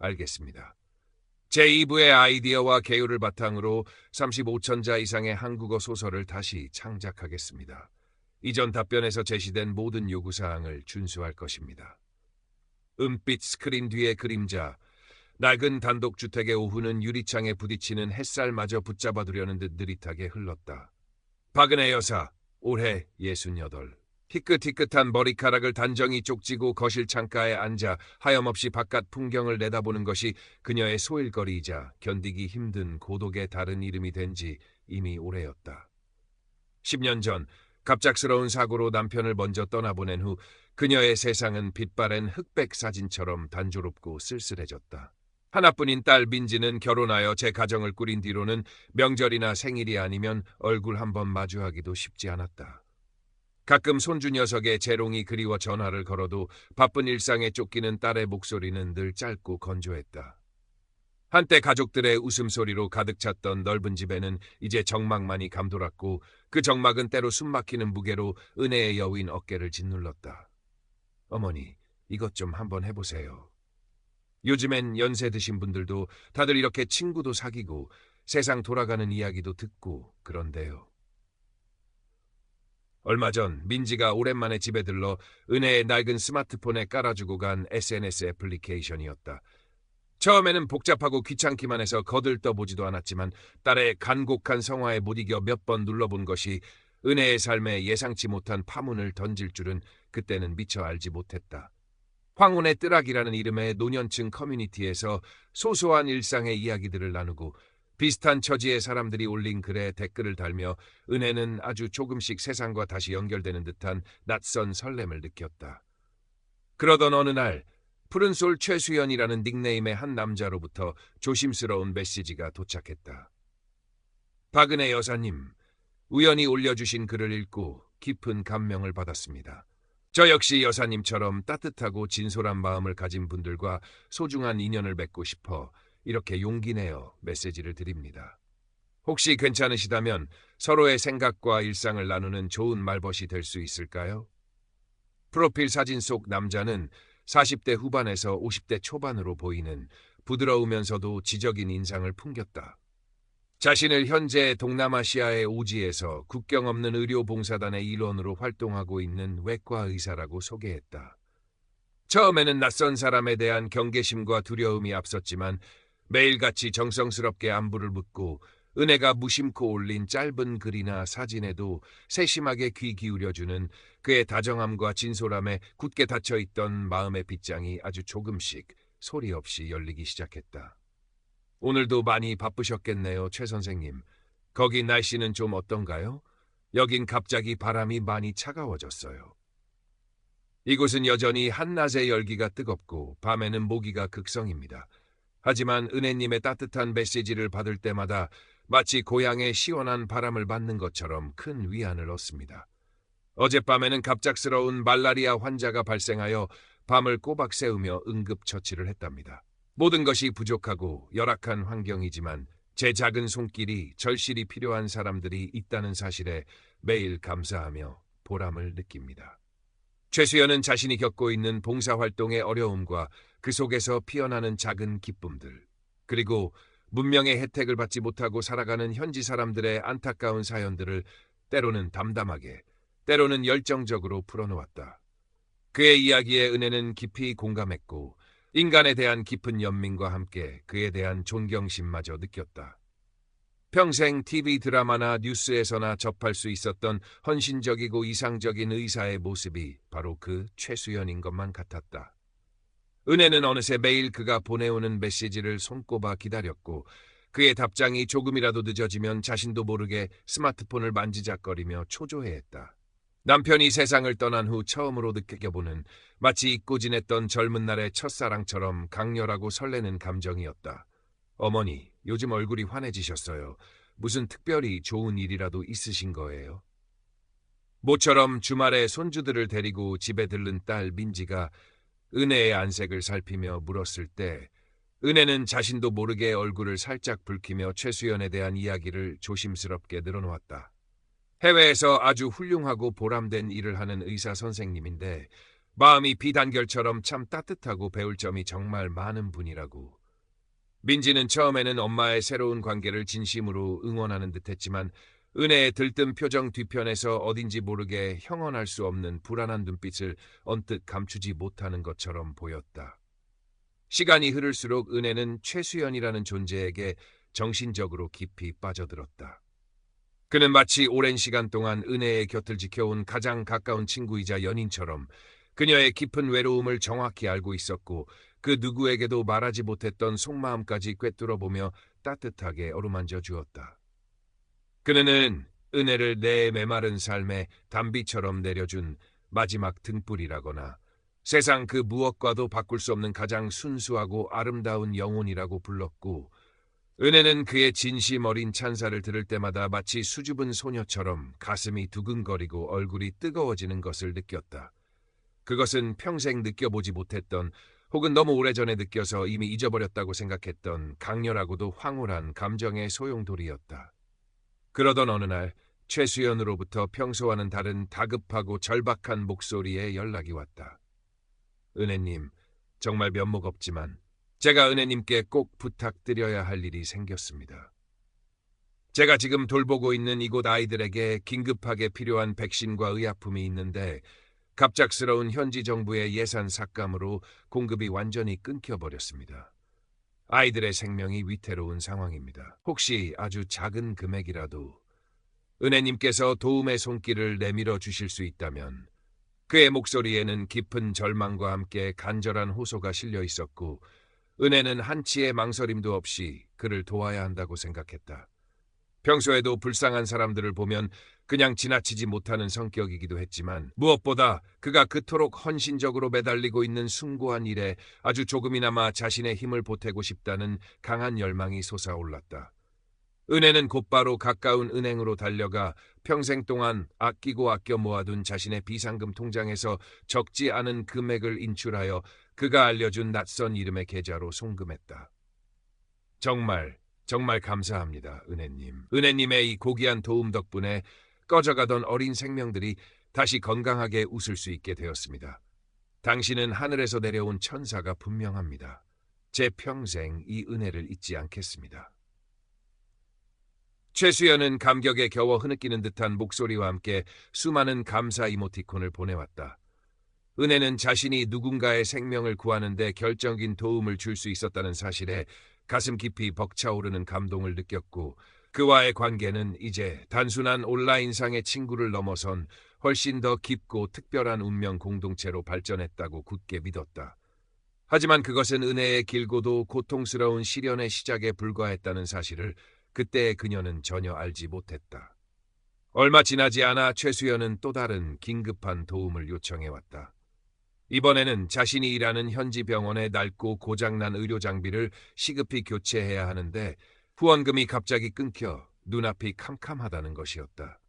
알겠습니다. 제2부의 아이디어와 개요를 바탕으로 35천자 이상의 한국어 소설을 다시 창작하겠습니다. 이전 답변에서 제시된 모든 요구사항을 준수할 것입니다. 은빛 스크린 뒤의 그림자, 낡은 단독주택의 오후는 유리창에 부딪히는 햇살마저 붙잡아두려는 듯 느릿하게 흘렀다. 박은혜 여사, 올해 68. 희끗희끗한 머리카락을 단정히 쪽지고 거실 창가에 앉아 하염없이 바깥 풍경을 내다보는 것이 그녀의 소일거리이자 견디기 힘든 고독의 다른 이름이 된 지 이미 오래였다. 10년 전 갑작스러운 사고로 남편을 먼저 떠나보낸 후 그녀의 세상은 빛바랜 흑백 사진처럼 단조롭고 쓸쓸해졌다. 하나뿐인 딸 민지는 결혼하여 제 가정을 꾸린 뒤로는 명절이나 생일이 아니면 얼굴 한번 마주하기도 쉽지 않았다. 가끔 손주 녀석의 재롱이 그리워 전화를 걸어도 바쁜 일상에 쫓기는 딸의 목소리는 늘 짧고 건조했다. 한때 가족들의 웃음소리로 가득 찼던 넓은 집에는 이제 적막만이 감돌았고 그 적막은 때로 숨막히는 무게로 은혜의 여윈 어깨를 짓눌렀다. 어머니, 이것 좀 한번 해보세요. 요즘엔 연세 드신 분들도 다들 이렇게 친구도 사귀고 세상 돌아가는 이야기도 듣고 그런데요. 얼마 전 민지가 오랜만에 집에 들러 은혜의 낡은 스마트폰에 깔아주고 간 SNS 애플리케이션이었다. 처음에는 복잡하고 귀찮기만 해서 거들떠보지도 않았지만 딸의 간곡한 성화에 못 이겨 몇 번 눌러본 것이 은혜의 삶에 예상치 못한 파문을 던질 줄은 그때는 미처 알지 못했다. 황혼의 뜨락이라는 이름의 노년층 커뮤니티에서 소소한 일상의 이야기들을 나누고 비슷한 처지의 사람들이 올린 글에 댓글을 달며 은혜는 아주 조금씩 세상과 다시 연결되는 듯한 낯선 설렘을 느꼈다. 그러던 어느 날 푸른솔 최수연이라는 닉네임의 한 남자로부터 조심스러운 메시지가 도착했다. 박은혜 여사님, 우연히 올려주신 글을 읽고 깊은 감명을 받았습니다. 저 역시 여사님처럼 따뜻하고 진솔한 마음을 가진 분들과 소중한 인연을 맺고 싶어 이렇게 용기 내어 메시지를 드립니다. 혹시 괜찮으시다면 서로의 생각과 일상을 나누는 좋은 말벗이 될 수 있을까요? 프로필 사진 속 남자는 40대 후반에서 50대 초반으로 보이는 부드러우면서도 지적인 인상을 풍겼다. 자신을 현재 동남아시아의 오지에서 국경 없는 의료봉사단의 일원으로 활동하고 있는 외과 의사라고 소개했다. 처음에는 낯선 사람에 대한 경계심과 두려움이 앞섰지만 매일같이 정성스럽게 안부를 묻고 은혜가 무심코 올린 짧은 글이나 사진에도 세심하게 귀 기울여주는 그의 다정함과 진솔함에 굳게 닫혀있던 마음의 빗장이 아주 조금씩 소리 없이 열리기 시작했다. 오늘도 많이 바쁘셨겠네요, 최 선생님. 거기 날씨는 좀 어떤가요? 여긴 갑자기 바람이 많이 차가워졌어요. 이곳은 여전히 한낮의 열기가 뜨겁고 밤에는 모기가 극성입니다. 하지만 은혜님의 따뜻한 메시지를 받을 때마다 마치 고향의 시원한 바람을 맞는 것처럼 큰 위안을 얻습니다. 어젯밤에는 갑작스러운 말라리아 환자가 발생하여 밤을 꼬박 새우며 응급처치를 했답니다. 모든 것이 부족하고 열악한 환경이지만 제 작은 손길이 절실히 필요한 사람들이 있다는 사실에 매일 감사하며 보람을 느낍니다. 최수연은 자신이 겪고 있는 봉사활동의 어려움과 그 속에서 피어나는 작은 기쁨들, 그리고 문명의 혜택을 받지 못하고 살아가는 현지 사람들의 안타까운 사연들을 때로는 담담하게, 때로는 열정적으로 풀어놓았다. 그의 이야기에 은혜는 깊이 공감했고 인간에 대한 깊은 연민과 함께 그에 대한 존경심마저 느꼈다. 평생 TV 드라마나 뉴스에서나 접할 수 있었던 헌신적이고 이상적인 의사의 모습이 바로 그 최수연인 것만 같았다. 은혜는 어느새 매일 그가 보내오는 메시지를 손꼽아 기다렸고 그의 답장이 조금이라도 늦어지면 자신도 모르게 스마트폰을 만지작거리며 초조해했다. 남편이 세상을 떠난 후 처음으로 느껴보는 마치 잊고 지냈던 젊은 날의 첫사랑처럼 강렬하고 설레는 감정이었다. 어머니, 요즘 얼굴이 환해지셨어요. 무슨 특별히 좋은 일이라도 있으신 거예요? 모처럼 주말에 손주들을 데리고 집에 들른 딸 민지가 은혜의 안색을 살피며 물었을 때 은혜는 자신도 모르게 얼굴을 살짝 붉히며 최수연에 대한 이야기를 조심스럽게 늘어놓았다. 해외에서 아주 훌륭하고 보람된 일을 하는 의사 선생님인데 마음이 비단결처럼 참 따뜻하고 배울 점이 정말 많은 분이라고. 민지는 처음에는 엄마의 새로운 관계를 진심으로 응원하는 듯했지만 은혜의 들뜬 표정 뒤편에서 어딘지 모르게 형언할 수 없는 불안한 눈빛을 언뜻 감추지 못하는 것처럼 보였다. 시간이 흐를수록 은혜는 최수연이라는 존재에게 정신적으로 깊이 빠져들었다. 그는 마치 오랜 시간 동안 은혜의 곁을 지켜온 가장 가까운 친구이자 연인처럼 그녀의 깊은 외로움을 정확히 알고 있었고 그 누구에게도 말하지 못했던 속마음까지 꿰뚫어보며 따뜻하게 어루만져 주었다. 그는 은혜를 내 메마른 삶에 단비처럼 내려준 마지막 등불이라거나 세상 그 무엇과도 바꿀 수 없는 가장 순수하고 아름다운 영혼이라고 불렀고 은혜는 그의 진심 어린 찬사를 들을 때마다 마치 수줍은 소녀처럼 가슴이 두근거리고 얼굴이 뜨거워지는 것을 느꼈다. 그것은 평생 느껴보지 못했던 혹은 너무 오래전에 느껴서 이미 잊어버렸다고 생각했던 강렬하고도 황홀한 감정의 소용돌이였다. 그러던 어느 날 최수연으로부터 평소와는 다른 다급하고 절박한 목소리에 연락이 왔다. 은혜님, 정말 면목 없지만 제가 은혜님께 꼭 부탁드려야 할 일이 생겼습니다. 제가 지금 돌보고 있는 이곳 아이들에게 긴급하게 필요한 백신과 의약품이 있는데 갑작스러운 현지 정부의 예산 삭감으로 공급이 완전히 끊겨버렸습니다. 아이들의 생명이 위태로운 상황입니다. 혹시 아주 작은 금액이라도 은혜님께서 도움의 손길을 내밀어 주실 수 있다면. 그의 목소리에는 깊은 절망과 함께 간절한 호소가 실려 있었고 은혜는 한치의 망설임도 없이 그를 도와야 한다고 생각했다. 평소에도 불쌍한 사람들을 보면 그냥 지나치지 못하는 성격이기도 했지만 무엇보다 그가 그토록 헌신적으로 매달리고 있는 숭고한 일에 아주 조금이나마 자신의 힘을 보태고 싶다는 강한 열망이 솟아올랐다. 은혜는 곧바로 가까운 은행으로 달려가 평생 동안 아끼고 아껴 모아둔 자신의 비상금 통장에서 적지 않은 금액을 인출하여 그가 알려준 낯선 이름의 계좌로 송금했다. 정말 감사합니다, 은혜님. 은혜님의 이 고귀한 도움 덕분에 꺼져가던 어린 생명들이 다시 건강하게 웃을 수 있게 되었습니다. 당신은 하늘에서 내려온 천사가 분명합니다. 제 평생 이 은혜를 잊지 않겠습니다. 최수연은 감격에 겨워 흐느끼는 듯한 목소리와 함께 수많은 감사 이모티콘을 보내왔다. 은혜는 자신이 누군가의 생명을 구하는 데 결정적인 도움을 줄 수 있었다는 사실에 가슴 깊이 벅차오르는 감동을 느꼈고 그와의 관계는 이제 단순한 온라인상의 친구를 넘어선 훨씬 더 깊고 특별한 운명 공동체로 발전했다고 굳게 믿었다. 하지만 그것은 은혜의 길고도 고통스러운 시련의 시작에 불과했다는 사실을 그때의 그녀는 전혀 알지 못했다. 얼마 지나지 않아 최수연은 또 다른 긴급한 도움을 요청해왔다. 이번에는 자신이 일하는 현지 병원의 낡고 고장난 의료 장비를 시급히 교체해야 하는데 후원금이 갑자기 끊겨 눈앞이 캄캄하다는 것이었다.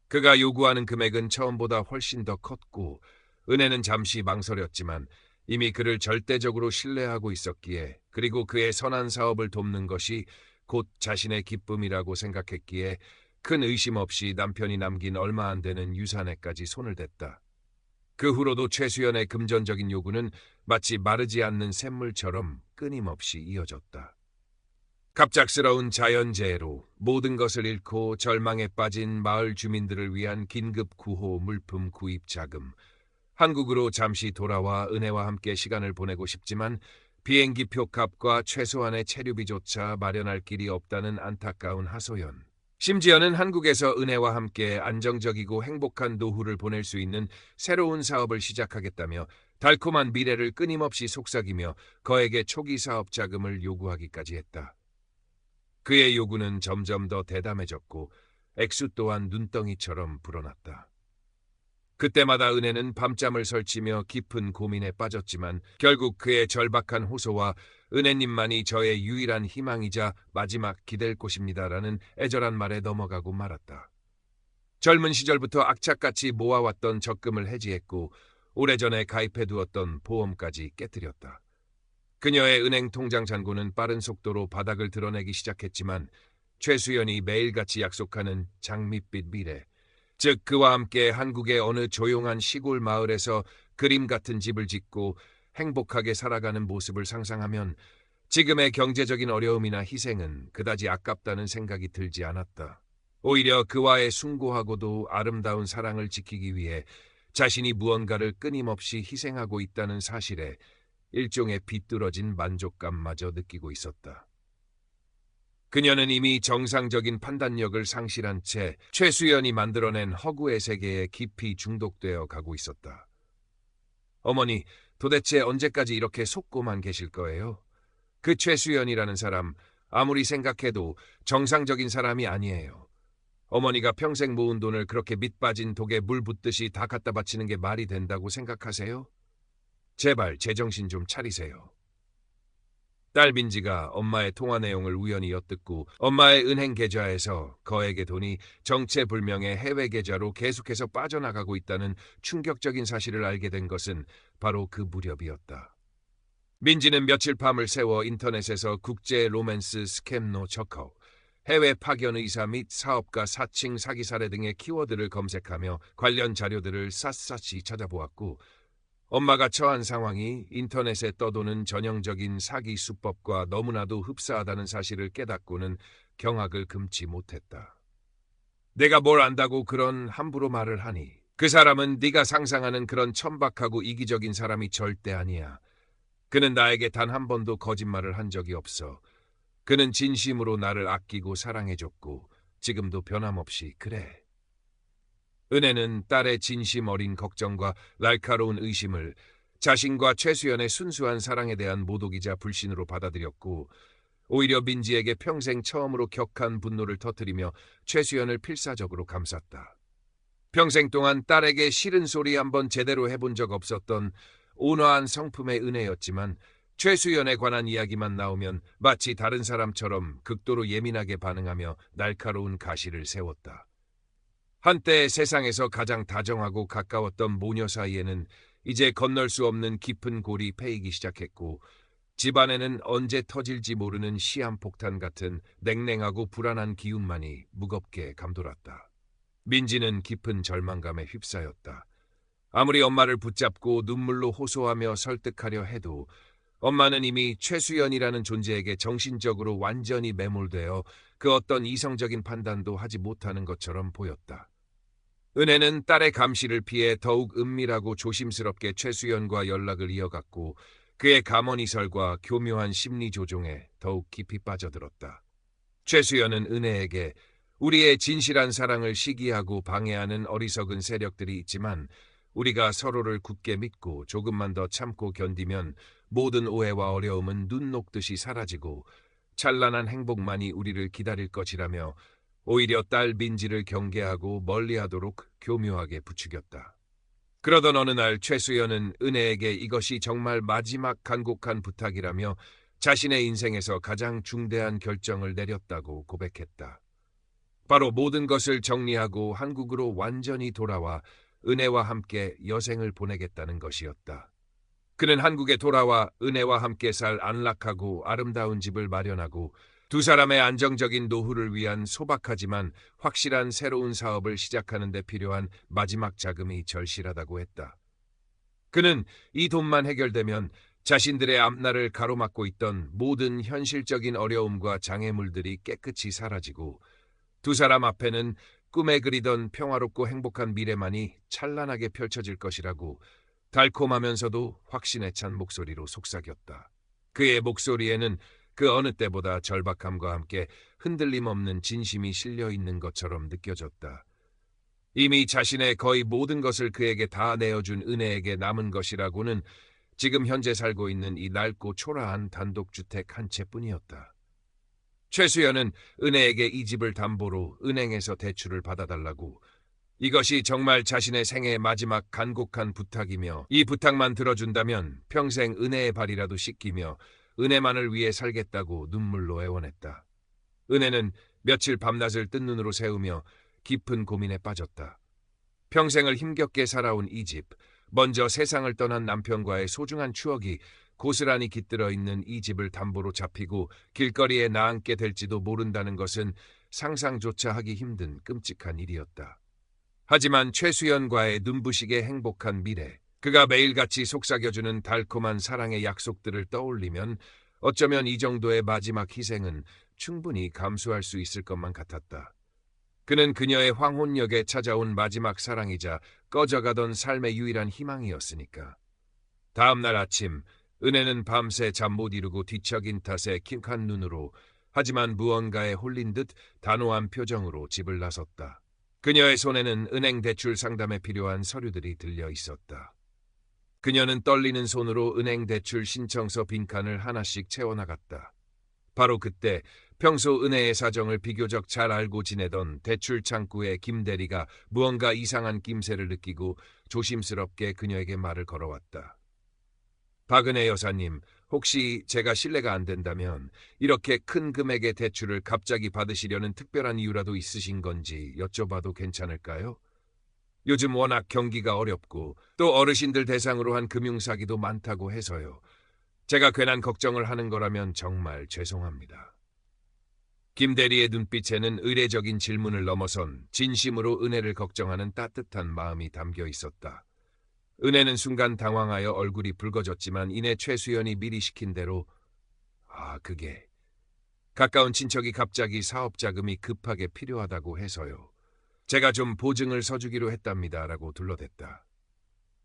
그가 요구하는 금액은 처음보다 훨씬 더 컸고 은혜는 잠시 망설였지만 이미 그를 절대적으로 신뢰하고 있었기에 그리고 그의 선한 사업을 돕는 것이 곧 자신의 기쁨이라고 생각했기에 큰 의심 없이 남편이 남긴 얼마 안 되는 유산에까지 손을 댔다. 그 후로도 최수연의 금전적인 요구는 마치 마르지 않는 샘물처럼 끊임없이 이어졌다. 갑작스러운 자연재해로 모든 것을 잃고 절망에 빠진 마을 주민들을 위한 긴급 구호 물품 구입 자금. 한국으로 잠시 돌아와 은혜와 함께 시간을 보내고 싶지만 비행기표 값과 최소한의 체류비조차 마련할 길이 없다는 안타까운 하소연. 심지어는 한국에서 은혜와 함께 안정적이고 행복한 노후를 보낼 수 있는 새로운 사업을 시작하겠다며 달콤한 미래를 끊임없이 속삭이며 거액의 초기 사업 자금을 요구하기까지 했다. 그의 요구는 점점 더 대담해졌고 액수 또한 눈덩이처럼 불어났다. 그때마다 은혜는 밤잠을 설치며 깊은 고민에 빠졌지만 결국 그의 절박한 호소와 은혜님만이 저의 유일한 희망이자 마지막 기댈 곳입니다라는 애절한 말에 넘어가고 말았다. 젊은 시절부터 악착같이 모아왔던 적금을 해지했고 오래전에 가입해두었던 보험까지 깨뜨렸다. 그녀의 은행 통장 잔고는 빠른 속도로 바닥을 드러내기 시작했지만 최수연이 매일같이 약속하는 장밋빛 미래, 즉 그와 함께 한국의 어느 조용한 시골 마을에서 그림 같은 집을 짓고 행복하게 살아가는 모습을 상상하면 지금의 경제적인 어려움이나 희생은 그다지 아깝다는 생각이 들지 않았다. 오히려 그와의 숭고하고도 아름다운 사랑을 지키기 위해 자신이 무언가를 끊임없이 희생하고 있다는 사실에 일종의 비뚤어진 만족감마저 느끼고 있었다. 그녀는 이미 정상적인 판단력을 상실한 채 최수연이 만들어낸 허구의 세계에 깊이 중독되어 가고 있었다. 어머니, 도대체 언제까지 이렇게 속고만 계실 거예요? 그 최수연이라는 사람, 아무리 생각해도 정상적인 사람이 아니에요. 어머니가 평생 모은 돈을 그렇게 밑빠진 독에 물 붓듯이 다 갖다 바치는 게 말이 된다고 생각하세요? 제발 제정신 좀 차리세요. 딸 민지가 엄마의 통화 내용을 우연히 엿듣고 엄마의 은행 계좌에서 거액의 돈이 정체불명의 해외 계좌로 계속해서 빠져나가고 있다는 충격적인 사실을 알게 된 것은 바로 그 무렵이었다. 민지는 며칠 밤을 새워 인터넷에서 국제 로맨스 스캠노 적허, 해외 파견 의사 및 사업가 사칭 사기 사례 등의 키워드를 검색하며 관련 자료들을 샅샅이 찾아보았고 엄마가 처한 상황이 인터넷에 떠도는 전형적인 사기 수법과 너무나도 흡사하다는 사실을 깨닫고는 경악을 금치 못했다. 내가 뭘 안다고 그런 함부로 말을 하니? 그 사람은 네가 상상하는 그런 천박하고 이기적인 사람이 절대 아니야. 그는 나에게 단 한 번도 거짓말을 한 적이 없어. 그는 진심으로 나를 아끼고 사랑해줬고 지금도 변함없이 그래. 은혜는 딸의 진심 어린 걱정과 날카로운 의심을 자신과 최수연의 순수한 사랑에 대한 모독이자 불신으로 받아들였고 오히려 민지에게 평생 처음으로 격한 분노를 터뜨리며 최수연을 필사적으로 감쌌다. 평생 동안 딸에게 싫은 소리 한번 제대로 해본 적 없었던 온화한 성품의 은혜였지만 최수연에 관한 이야기만 나오면 마치 다른 사람처럼 극도로 예민하게 반응하며 날카로운 가시를 세웠다. 한때 세상에서 가장 다정하고 가까웠던 모녀 사이에는 이제 건널 수 없는 깊은 골이 패이기 시작했고 집안에는 언제 터질지 모르는 시한폭탄 같은 냉랭하고 불안한 기운만이 무겁게 감돌았다. 민지는 깊은 절망감에 휩싸였다. 아무리 엄마를 붙잡고 눈물로 호소하며 설득하려 해도 엄마는 이미 최수연이라는 존재에게 정신적으로 완전히 매몰되어 그 어떤 이성적인 판단도 하지 못하는 것처럼 보였다. 은혜는 딸의 감시를 피해 더욱 은밀하고 조심스럽게 최수연과 연락을 이어갔고 그의 감언이설과 교묘한 심리 조종에 더욱 깊이 빠져들었다. 최수연은 은혜에게 우리의 진실한 사랑을 시기하고 방해하는 어리석은 세력들이 있지만 우리가 서로를 굳게 믿고 조금만 더 참고 견디면 모든 오해와 어려움은 눈 녹듯이 사라지고 찬란한 행복만이 우리를 기다릴 것이라며 오히려 딸 민지를 경계하고 멀리하도록 교묘하게 부추겼다. 그러던 어느 날 최수연은 은혜에게 이것이 정말 마지막 간곡한 부탁이라며 자신의 인생에서 가장 중대한 결정을 내렸다고 고백했다. 바로 모든 것을 정리하고 한국으로 완전히 돌아와 은혜와 함께 여생을 보내겠다는 것이었다. 그는 한국에 돌아와 은혜와 함께 살 안락하고 아름다운 집을 마련하고 두 사람의 안정적인 노후를 위한 소박하지만 확실한 새로운 사업을 시작하는 데 필요한 마지막 자금이 절실하다고 했다. 그는 이 돈만 해결되면 자신들의 앞날을 가로막고 있던 모든 현실적인 어려움과 장애물들이 깨끗이 사라지고 두 사람 앞에는 꿈에 그리던 평화롭고 행복한 미래만이 찬란하게 펼쳐질 것이라고 달콤하면서도 확신에 찬 목소리로 속삭였다. 그의 목소리에는 그 어느 때보다 절박함과 함께 흔들림 없는 진심이 실려 있는 것처럼 느껴졌다. 이미 자신의 거의 모든 것을 그에게 다 내어준 은혜에게 남은 것이라고는 지금 현재 살고 있는 이 낡고 초라한 단독주택 한 채뿐이었다. 최수연은 은혜에게 이 집을 담보로 은행에서 대출을 받아달라고 이것이 정말 자신의 생애의 마지막 간곡한 부탁이며 이 부탁만 들어준다면 평생 은혜의 발이라도 씻기며 은혜만을 위해 살겠다고 눈물로 애원했다. 은혜는 며칠 밤낮을 뜬 눈으로 세우며 깊은 고민에 빠졌다. 평생을 힘겹게 살아온 이 집, 먼저 세상을 떠난 남편과의 소중한 추억이 고스란히 깃들어 있는 이 집을 담보로 잡히고 길거리에 나앉게 될지도 모른다는 것은 상상조차 하기 힘든 끔찍한 일이었다. 하지만 최수연과의 눈부시게 행복한 미래, 그가 매일같이 속삭여주는 달콤한 사랑의 약속들을 떠올리면 어쩌면 이 정도의 마지막 희생은 충분히 감수할 수 있을 것만 같았다. 그는 그녀의 황혼역에 찾아온 마지막 사랑이자 꺼져가던 삶의 유일한 희망이었으니까. 다음 날 아침, 은혜는 밤새 잠 못 이루고 뒤척인 탓에 킹한 눈으로 하지만 무언가에 홀린 듯 단호한 표정으로 집을 나섰다. 그녀의 손에는 은행 대출 상담에 필요한 서류들이 들려 있었다. 그녀는 떨리는 손으로 은행 대출 신청서 빈칸을 하나씩 채워나갔다. 바로 그때 평소 은혜의 사정을 비교적 잘 알고 지내던 대출 창구의 김 대리가 무언가 이상한 낌새를 느끼고 조심스럽게 그녀에게 말을 걸어왔다. 박은혜 여사님, 혹시 제가 실례가 안 된다면 이렇게 큰 금액의 대출을 갑자기 받으시려는 특별한 이유라도 있으신 건지 여쭤봐도 괜찮을까요? 요즘 워낙 경기가 어렵고 또 어르신들 대상으로 한 금융사기도 많다고 해서요. 제가 괜한 걱정을 하는 거라면 정말 죄송합니다. 김 대리의 눈빛에는 의례적인 질문을 넘어선 진심으로 은혜를 걱정하는 따뜻한 마음이 담겨 있었다. 은혜는 순간 당황하여 얼굴이 붉어졌지만 이내 최수연이 미리 시킨 대로 그게 가까운 친척이 갑자기 사업 자금이 급하게 필요하다고 해서요. 제가 좀 보증을 서주기로 했답니다라고 둘러댔다.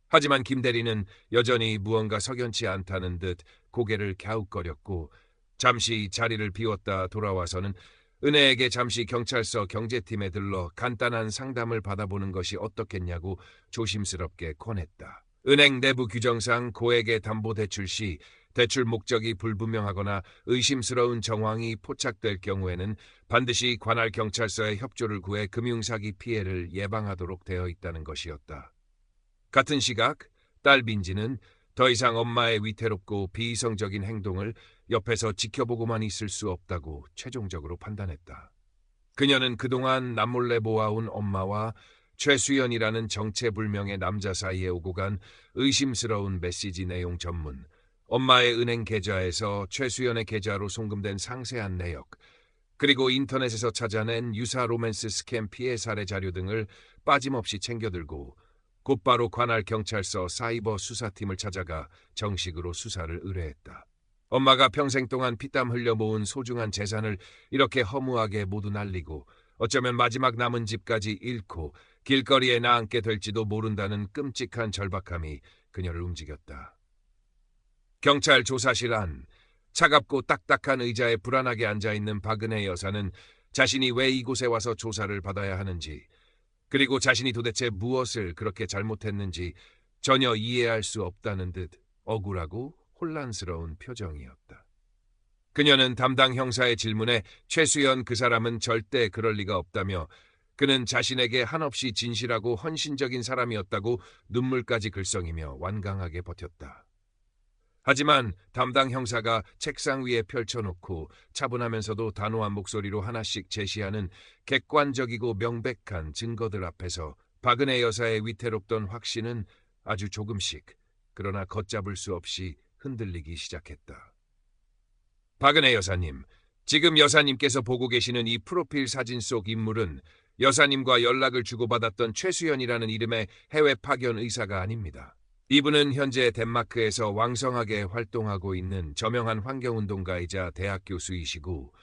하지만 김 대리는 여전히 무언가 석연치 않다는 듯 고개를 갸웃거렸고 잠시 자리를 비웠다 돌아와서는 은혜에게 잠시 경찰서 경제팀에 들러 간단한 상담을 받아보는 것이 어떻겠냐고 조심스럽게 권했다. 은행 내부 규정상 고액의 담보대출 시 대출 목적이 불분명하거나 의심스러운 정황이 포착될 경우에는 반드시 관할 경찰서에 협조를 구해 금융사기 피해를 예방하도록 되어 있다는 것이었다. 같은 시각 딸 민지는 더 이상 엄마의 위태롭고 비이성적인 행동을 옆에서 지켜보고만 있을 수 없다고 최종적으로 판단했다. 그녀는 그동안 남몰래 보아온 엄마와 최수연이라는 정체불명의 남자 사이에 오고 간 의심스러운 메시지 내용 전문, 엄마의 은행 계좌에서 최수연의 계좌로 송금된 상세한 내역, 그리고 인터넷에서 찾아낸 유사 로맨스 스캠 피해 사례 자료 등을 빠짐없이 챙겨들고 곧바로 관할 경찰서 사이버 수사팀을 찾아가 정식으로 수사를 의뢰했다. 엄마가 평생 동안 피땀 흘려 모은 소중한 재산을 이렇게 허무하게 모두 날리고 어쩌면 마지막 남은 집까지 잃고 길거리에 나앉게 될지도 모른다는 끔찍한 절박함이 그녀를 움직였다. 경찰 조사실 안 차갑고 딱딱한 의자에 불안하게 앉아있는 박은혜 여사는 자신이 왜 이곳에 와서 조사를 받아야 하는지 그리고 자신이 도대체 무엇을 그렇게 잘못했는지 전혀 이해할 수 없다는 듯 억울하고 혼란스러운 표정이었다. 그녀는 담당 형사의 질문에 최수연 그 사람은 절대 그럴 리가 없다며 그는 자신에게 한없이 진실하고 헌신적인 사람이었다고 눈물까지 글썽이며 완강하게 버텼다. 하지만 담당 형사가 책상 위에 펼쳐놓고 차분하면서도 단호한 목소리로 하나씩 제시하는 객관적이고 명백한 증거들 앞에서 박은혜 여사의 위태롭던 확신은 아주 조금씩 그러나 걷잡을 수 없이 흔들리기 시작했다. 박은혜 여사님, 지금 여사님께서 보고 계시는 이 프로필 사진 속 인물은 여사님과 연락을 주고받았던 최수연이라는 이름의 해외 파견 의사가 아닙니다. 이분은 현재 덴마크에서 왕성하게 활동하고 있는 저명한 환경운동가이자 대학 교수이시고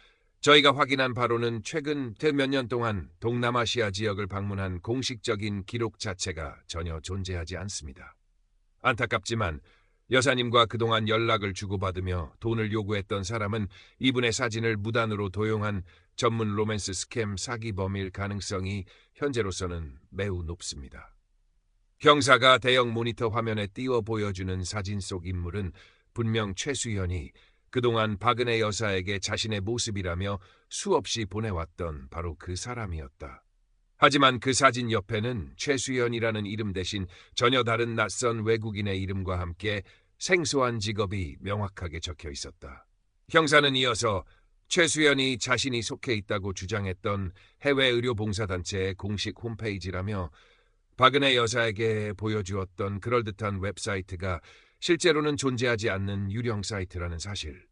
저희가 확인한 바로는 최근 몇 년 동안 동남아시아 지역을 방문한 공식적인 기록 자체가 전혀 존재하지 않습니다. 안타깝지만 여사님과 그동안 연락을 주고받으며 돈을 요구했던 사람은 이분의 사진을 무단으로 도용한 전문 로맨스 스캠 사기범일 가능성이 현재로서는 매우 높습니다. 형사가 대형 모니터 화면에 띄워 보여주는 사진 속 인물은 분명 최수연이 그동안 박은혜 여사에게 자신의 모습이라며 수없이 보내왔던 바로 그 사람이었다. 하지만 그 사진 옆에는 최수연이라는 이름 대신 전혀 다른 낯선 외국인의 이름과 함께 생소한 직업이 명확하게 적혀 있었다. 형사는 이어서 최수연이 자신이 속해 있다고 주장했던 해외 의료봉사단체의 공식 홈페이지라며 박은혜 여사에게 보여주었던 그럴듯한 웹사이트가 실제로는 존재하지 않는 유령 사이트라는 사실,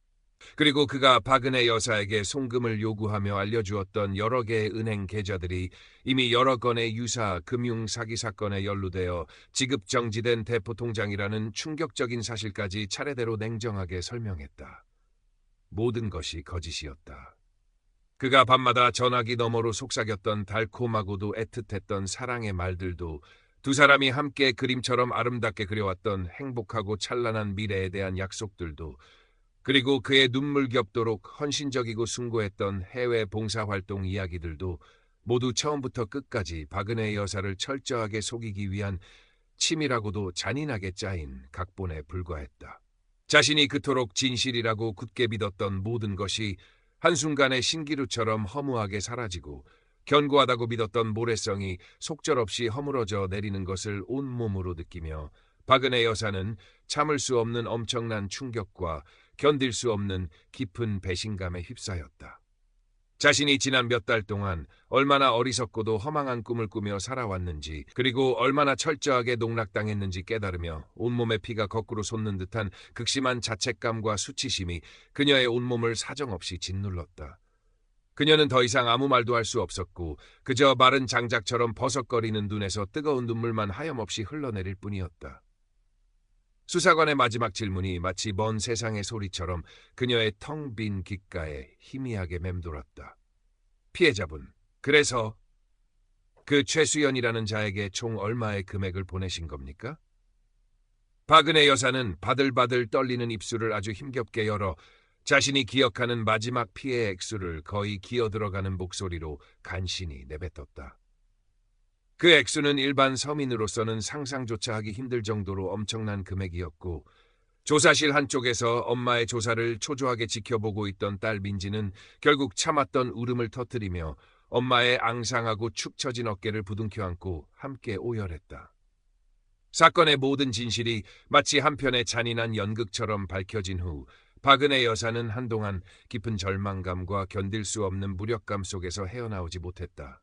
그리고 그가 박은혜 여사에게 송금을 요구하며 알려주었던 여러 개의 은행 계좌들이 이미 여러 건의 유사 금융 사기 사건에 연루되어 지급 정지된 대포통장이라는 충격적인 사실까지 차례대로 냉정하게 설명했다. 모든 것이 거짓이었다. 그가 밤마다 전화기 너머로 속삭였던 달콤하고도 애틋했던 사랑의 말들도, 두 사람이 함께 그림처럼 아름답게 그려왔던 행복하고 찬란한 미래에 대한 약속들도, 그리고 그의 눈물겹도록 헌신적이고 숭고했던 해외 봉사활동 이야기들도 모두 처음부터 끝까지 박은혜 여사를 철저하게 속이기 위한 치밀하고도 잔인하게 짜인 각본에 불과했다. 자신이 그토록 진실이라고 굳게 믿었던 모든 것이 한순간에 신기루처럼 허무하게 사라지고, 견고하다고 믿었던 모래성이 속절없이 허물어져 내리는 것을 온몸으로 느끼며 박은혜 여사는 참을 수 없는 엄청난 충격과 견딜 수 없는 깊은 배신감에 휩싸였다. 자신이 지난 몇 달 동안 얼마나 어리석고도 허망한 꿈을 꾸며 살아왔는지, 그리고 얼마나 철저하게 농락당했는지 깨달으며 온몸의 피가 거꾸로 솟는 듯한 극심한 자책감과 수치심이 그녀의 온몸을 사정없이 짓눌렀다. 그녀는 더 이상 아무 말도 할 수 없었고 그저 마른 장작처럼 버석거리는 눈에서 뜨거운 눈물만 하염없이 흘러내릴 뿐이었다. 수사관의 마지막 질문이 마치 먼 세상의 소리처럼 그녀의 텅 빈 귓가에 희미하게 맴돌았다. 피해자분, 그래서 그 최수연이라는 자에게 총 얼마의 금액을 보내신 겁니까? 박은혜 여사는 바들바들 떨리는 입술을 아주 힘겹게 열어 자신이 기억하는 마지막 피해 액수를 거의 기어들어가는 목소리로 간신히 내뱉었다. 그 액수는 일반 서민으로서는 상상조차 하기 힘들 정도로 엄청난 금액이었고, 조사실 한쪽에서 엄마의 조사를 초조하게 지켜보고 있던 딸 민지는 결국 참았던 울음을 터뜨리며 엄마의 앙상하고 축 처진 어깨를 부둥켜 안고 함께 오열했다. 사건의 모든 진실이 마치 한편의 잔인한 연극처럼 밝혀진 후 박은혜 여사는 한동안 깊은 절망감과 견딜 수 없는 무력감 속에서 헤어나오지 못했다.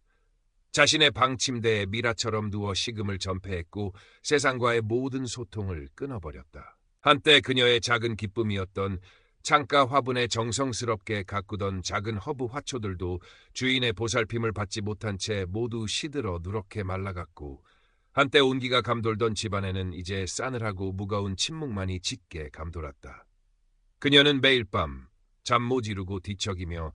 자신의 방 침대에 미라처럼 누워 식음을 전폐했고 세상과의 모든 소통을 끊어버렸다. 한때 그녀의 작은 기쁨이었던 창가 화분에 정성스럽게 가꾸던 작은 허브 화초들도 주인의 보살핌을 받지 못한 채 모두 시들어 누렇게 말라갔고, 한때 온기가 감돌던 집안에는 이제 싸늘하고 무거운 침묵만이 짙게 감돌았다. 그녀는 매일 밤 잠 못 이루고 뒤척이며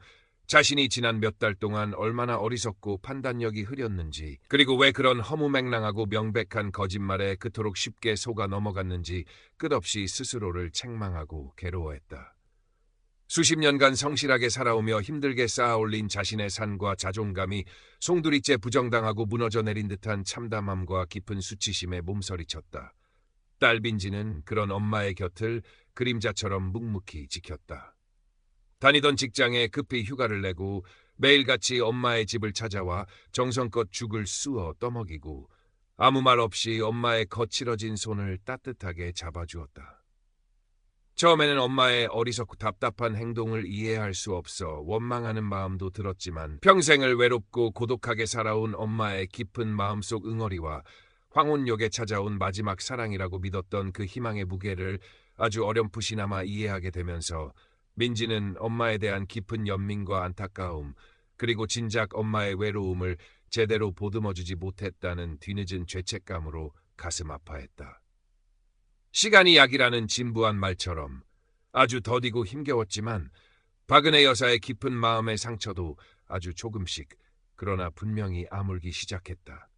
자신이 지난 몇 달 동안 얼마나 어리석고 판단력이 흐렸는지, 그리고 왜 그런 허무맹랑하고 명백한 거짓말에 그토록 쉽게 속아 넘어갔는지 끝없이 스스로를 책망하고 괴로워했다. 수십 년간 성실하게 살아오며 힘들게 쌓아올린 자신의 산과 자존감이 송두리째 부정당하고 무너져 내린 듯한 참담함과 깊은 수치심에 몸서리쳤다. 딸 민지는 그런 엄마의 곁을 그림자처럼 묵묵히 지켰다. 다니던 직장에 급히 휴가를 내고 매일같이 엄마의 집을 찾아와 정성껏 죽을 쑤어 떠먹이고 아무 말 없이 엄마의 거칠어진 손을 따뜻하게 잡아주었다. 처음에는 엄마의 어리석고 답답한 행동을 이해할 수 없어 원망하는 마음도 들었지만, 평생을 외롭고 고독하게 살아온 엄마의 깊은 마음속 응어리와 황혼역에 찾아온 마지막 사랑이라고 믿었던 그 희망의 무게를 아주 어렴풋이나마 이해하게 되면서 민지는 엄마에 대한 깊은 연민과 안타까움, 그리고 진작 엄마의 외로움을 제대로 보듬어주지 못했다는 뒤늦은 죄책감으로 가슴 아파했다. 시간이 약이라는 진부한 말처럼 아주 더디고 힘겨웠지만 박은혜 여사의 깊은 마음의 상처도 아주 조금씩, 그러나 분명히 아물기 시작했다.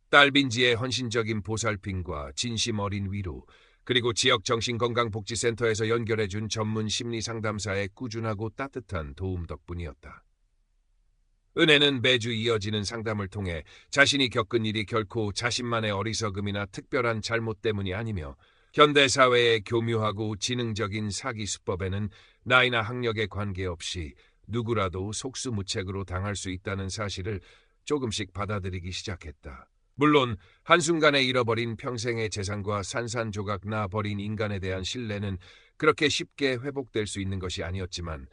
딸 민지의 헌신적인 보살핌과 진심 어린 위로, 그리고 지역 정신건강복지센터에서 연결해준 전문 심리상담사의 꾸준하고 따뜻한 도움 덕분이었다. 은혜는 매주 이어지는 상담을 통해 자신이 겪은 일이 결코 자신만의 어리석음이나 특별한 잘못 때문이 아니며, 현대사회의 교묘하고 지능적인 사기 수법에는 나이나 학력에 관계없이 누구라도 속수무책으로 당할 수 있다는 사실을 조금씩 받아들이기 시작했다. 물론 한순간에 잃어버린 평생의 재산과 산산조각 나버린 인간에 대한 신뢰는 그렇게 쉽게 회복될 수 있는 것이 아니었지만,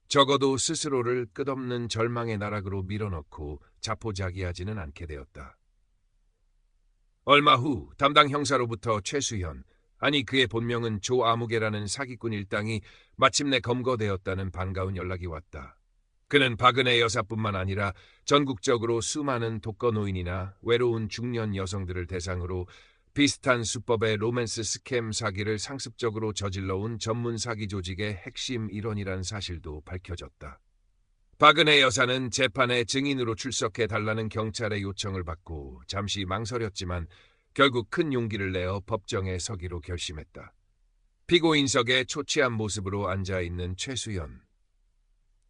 적어도 스스로를 끝없는 절망의 나락으로 밀어넣고 자포자기하지는 않게 되었다. 얼마 후 담당 형사로부터 최수현, 아니 그의 본명은 조아무개라는 사기꾼 일당이 마침내 검거되었다는 반가운 연락이 왔다. 그는 박은혜 여사뿐만 아니라 전국적으로 수많은 독거노인이나 외로운 중년 여성들을 대상으로 비슷한 수법의 로맨스 스캠 사기를 상습적으로 저질러온 전문 사기 조직의 핵심 일원이란 사실도 밝혀졌다. 박은혜 여사는 재판에 증인으로 출석해 달라는 경찰의 요청을 받고 잠시 망설였지만 결국 큰 용기를 내어 법정에 서기로 결심했다. 피고인석에 초췌한 모습으로 앉아있는 최수연.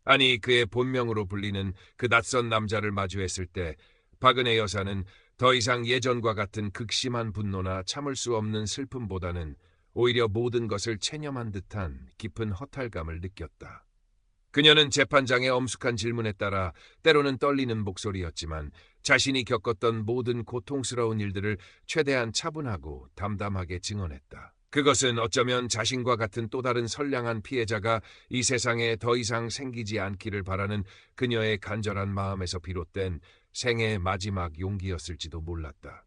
아니, 그의 본명으로 불리는 그 낯선 남자를 마주했을 때 박은혜 여사는 더 이상 예전과 같은 극심한 분노나 참을 수 없는 슬픔보다는 오히려 모든 것을 체념한 듯한 깊은 허탈감을 느꼈다. 그녀는 재판장의 엄숙한 질문에 따라 때로는 떨리는 목소리였지만 자신이 겪었던 모든 고통스러운 일들을 최대한 차분하고 담담하게 증언했다. 그것은 어쩌면 자신과 같은 또 다른 선량한 피해자가 이 세상에 더 이상 생기지 않기를 바라는 그녀의 간절한 마음에서 비롯된 생애의 마지막 용기였을지도 몰랐다.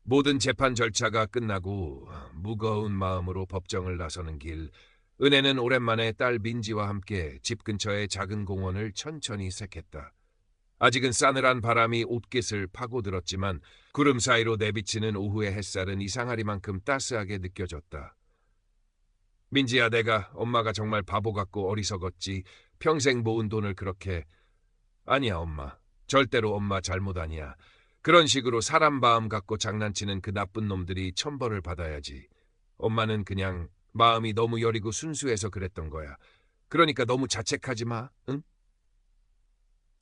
모든 재판 절차가 끝나고 무거운 마음으로 법정을 나서는 길, 은혜는 오랜만에 딸 민지와 함께 집 근처의 작은 공원을 천천히 색했다. 아직은 싸늘한 바람이 옷깃을 파고들었지만 구름 사이로 내비치는 오후의 햇살은 이상하리만큼 따스하게 느껴졌다. 민지야, 내가 엄마가 정말 바보 같고 어리석었지. 평생 모은 돈을 그렇게... 아니야, 엄마. 절대로 엄마 잘못 아니야. 그런 식으로 사람 마음 갖고 장난치는 그 나쁜 놈들이 천벌을 받아야지. 엄마는 그냥 마음이 너무 여리고 순수해서 그랬던 거야. 그러니까 너무 자책하지 마, 응?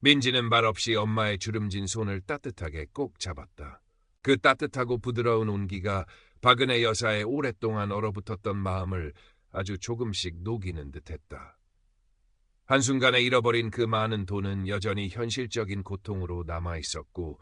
민지는 말없이 엄마의 주름진 손을 따뜻하게 꼭 잡았다. 그 따뜻하고 부드러운 온기가 박은혜 여사의 오랫동안 얼어붙었던 마음을 아주 조금씩 녹이는 듯했다. 한순간에 잃어버린 그 많은 돈은 여전히 현실적인 고통으로 남아있었고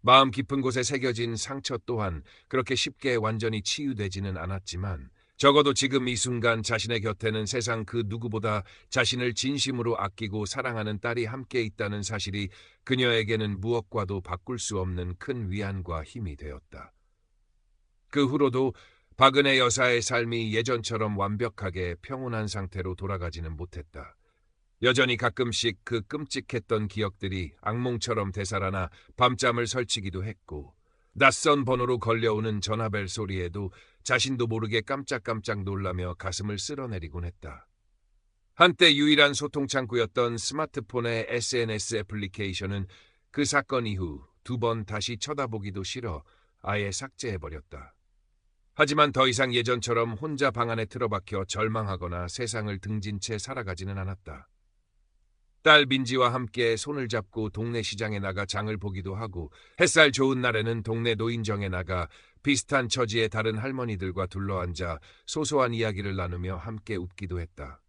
마음 깊은 곳에 새겨진 상처 또한 그렇게 쉽게 완전히 치유되지는 않았지만 적어도 지금 이 순간 자신의 곁에는 세상 그 누구보다 자신을 진심으로 아끼고 사랑하는 딸이 함께 있다는 사실이 그녀에게는 무엇과도 바꿀 수 없는 큰 위안과 힘이 되었다. 그 후로도 박은혜 여사의 삶이 예전처럼 완벽하게 평온한 상태로 돌아가지는 못했다. 여전히 가끔씩 그 끔찍했던 기억들이 악몽처럼 되살아나 밤잠을 설치기도 했고 낯선 번호로 걸려오는 전화벨 소리에도 자신도 모르게 깜짝깜짝 놀라며 가슴을 쓸어내리곤 했다. 한때 유일한 소통 창구였던 스마트폰의 SNS 애플리케이션은 그 사건 이후 2번 다시 쳐다보기도 싫어 아예 삭제해버렸다. 하지만 더 이상 예전처럼 혼자 방 안에 틀어박혀 절망하거나 세상을 등진 채 살아가지는 않았다. 딸 민지와 함께 손을 잡고 동네 시장에 나가 장을 보기도 하고 햇살 좋은 날에는 동네 노인정에 나가 비슷한 처지의 다른 할머니들과 둘러앉아 소소한 이야기를 나누며 함께 웃기도 했다.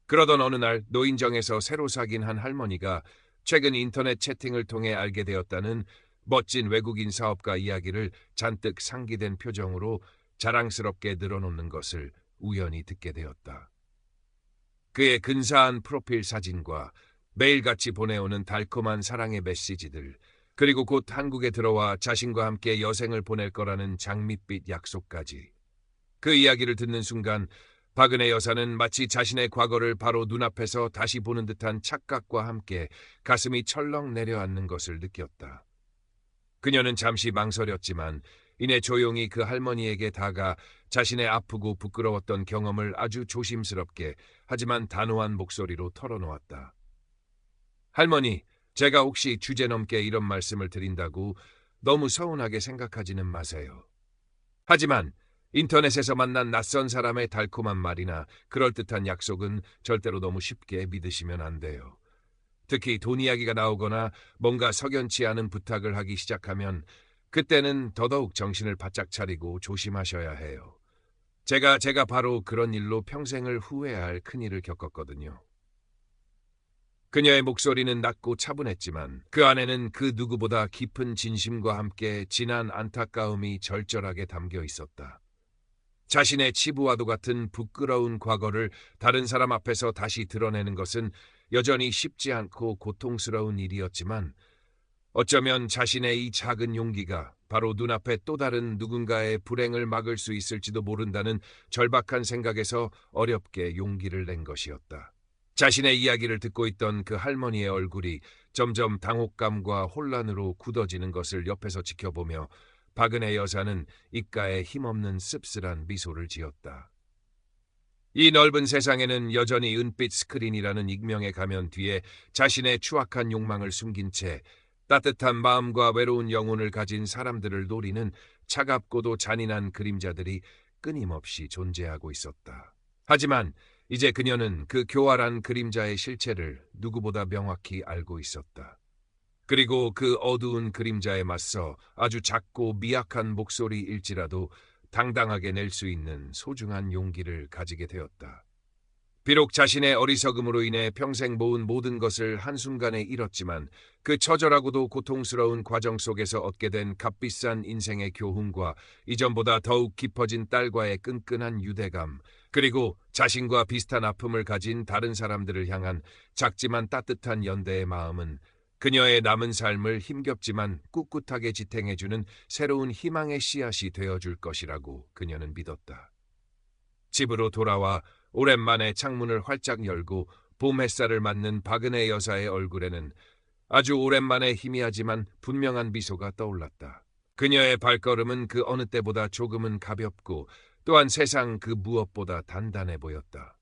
그러던 어느 날 노인정에서 새로 사귄 한 할머니가 최근 인터넷 채팅을 통해 알게 되었다는 멋진 외국인 사업가 이야기를 잔뜩 상기된 표정으로 자랑스럽게 늘어놓는 것을 우연히 듣게 되었다. 그의 근사한 프로필 사진과 매일같이 보내오는 달콤한 사랑의 메시지들, 그리고 곧 한국에 들어와 자신과 함께 여생을 보낼 거라는 장밋빛 약속까지. 그 이야기를 듣는 순간 박은혜 여사는 마치 자신의 과거를 바로 눈앞에서 다시 보는 듯한 착각과 함께 가슴이 철렁 내려앉는 것을 느꼈다. 그녀는 잠시 망설였지만 이내 조용히 그 할머니에게 다가 자신의 아프고 부끄러웠던 경험을 아주 조심스럽게 하지만 단호한 목소리로 털어놓았다. 할머니, 제가 혹시 주제넘게 이런 말씀을 드린다고 너무 서운하게 생각하지는 마세요. 하지만 인터넷에서 만난 낯선 사람의 달콤한 말이나 그럴듯한 약속은 절대로 너무 쉽게 믿으시면 안 돼요. 특히 돈 이야기가 나오거나 뭔가 석연치 않은 부탁을 하기 시작하면 그때는 더더욱 정신을 바짝 차리고 조심하셔야 해요. 제가 바로 그런 일로 평생을 후회할 큰일을 겪었거든요. 그녀의 목소리는 낮고 차분했지만 그 안에는 그 누구보다 깊은 진심과 함께 진한 안타까움이 절절하게 담겨 있었다. 자신의 치부와도 같은 부끄러운 과거를 다른 사람 앞에서 다시 드러내는 것은 여전히 쉽지 않고 고통스러운 일이었지만 어쩌면 자신의 이 작은 용기가 바로 눈앞에 또 다른 누군가의 불행을 막을 수 있을지도 모른다는 절박한 생각에서 어렵게 용기를 낸 것이었다. 자신의 이야기를 듣고 있던 그 할머니의 얼굴이 점점 당혹감과 혼란으로 굳어지는 것을 옆에서 지켜보며 박은혜 여사는 입가에 힘없는 씁쓸한 미소를 지었다. 이 넓은 세상에는 여전히 은빛 스크린이라는 익명의 가면 뒤에 자신의 추악한 욕망을 숨긴 채 따뜻한 마음과 외로운 영혼을 가진 사람들을 노리는 차갑고도 잔인한 그림자들이 끊임없이 존재하고 있었다. 하지만 이제 그녀는 그 교활한 그림자의 실체를 누구보다 명확히 알고 있었다. 그리고 그 어두운 그림자에 맞서 아주 작고 미약한 목소리일지라도 당당하게 낼 수 있는 소중한 용기를 가지게 되었다. 비록 자신의 어리석음으로 인해 평생 모은 모든 것을 한순간에 잃었지만 그 처절하고도 고통스러운 과정 속에서 얻게 된 값비싼 인생의 교훈과 이전보다 더욱 깊어진 딸과의 끈끈한 유대감, 그리고 자신과 비슷한 아픔을 가진 다른 사람들을 향한 작지만 따뜻한 연대의 마음은 그녀의 남은 삶을 힘겹지만 꿋꿋하게 지탱해주는 새로운 희망의 씨앗이 되어줄 것이라고 그녀는 믿었다. 집으로 돌아와 오랜만에 창문을 활짝 열고 봄 햇살을 맞는 박은혜 여사의 얼굴에는 아주 오랜만에 희미하지만 분명한 미소가 떠올랐다. 그녀의 발걸음은 그 어느 때보다 조금은 가볍고 또한 세상 그 무엇보다 단단해 보였다.